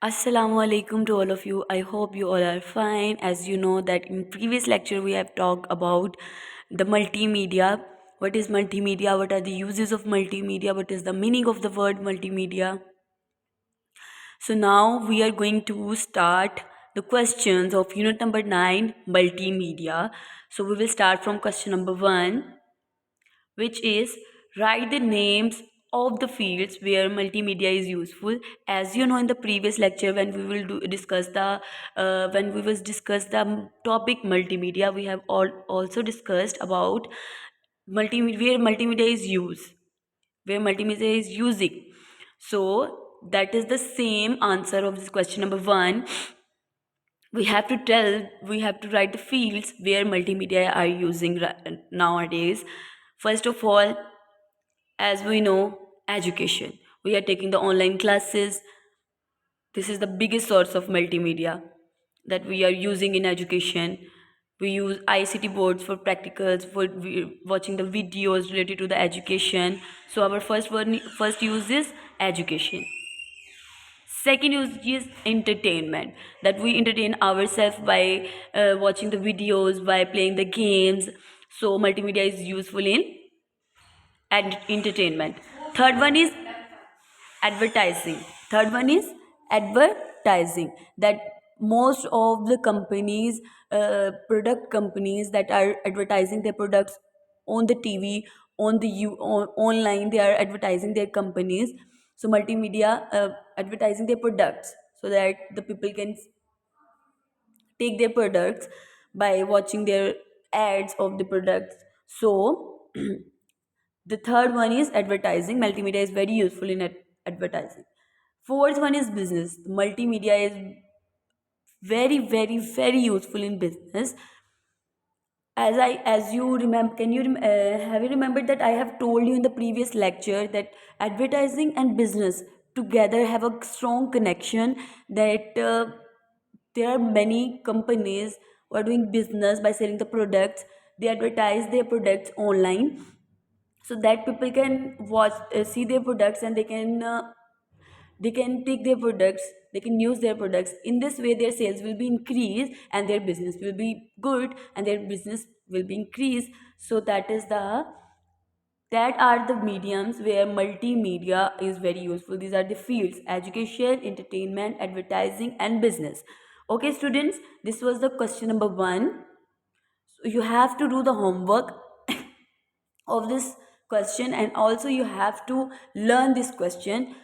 Assalamu alaikum to all of you. I hope you all are fine. As you know that in previous lecture we have talked about the multimedia. What is multimedia? What are the uses of multimedia? What is the meaning of the word multimedia? So now we are going to start the questions of unit number 9, multimedia. So we will start from question number 1, which is write the names of the fields where multimedia is useful. As you know, in the previous lecture when we will discuss the when we was discuss the topic multimedia, we have also discussed about multimedia, where multimedia is used, where multimedia is using. So that is the same answer of this question number 1. We have to write the fields where multimedia are using nowadays. First of all, as we know, education. We are taking the online classes. This is the biggest source of multimedia that we are using in education. We use ICT boards for practicals, for watching the videos related to the education. So our first use is education. Second use is entertainment, that we entertain ourselves by watching the videos, by playing the games. So multimedia is useful in entertainment. Third one is advertising. Third one is advertising, that most of the companies, product companies that are advertising their products on the TV, online, they are advertising their companies. So multimedia, advertising their products so that the people can take their products by watching their ads of the products. So the third one is advertising. Multimedia is very useful in advertising. Fourth one is business. Multimedia is very useful in business. As you remember, have you remembered that I have told you in the previous lecture that advertising and business together have a strong connection, that there are many companies who are doing business by selling the products. They advertise their products online so that people can watch, see their products, and they can take their products, they can use their products. In this way their sales will be increased and their business will be good and their business will be increased. So that are the mediums where multimedia is very useful. These are the fields: education, entertainment, advertising, and business. Okay students, this was the question number 1. So you have to do the homework of this question, and also you have to learn this question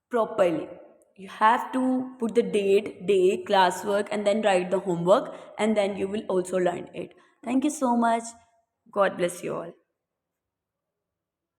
properly. You have to put the date, day, classwork, and then write the homework, and then you will also learn it. Thank you so much. God bless you all.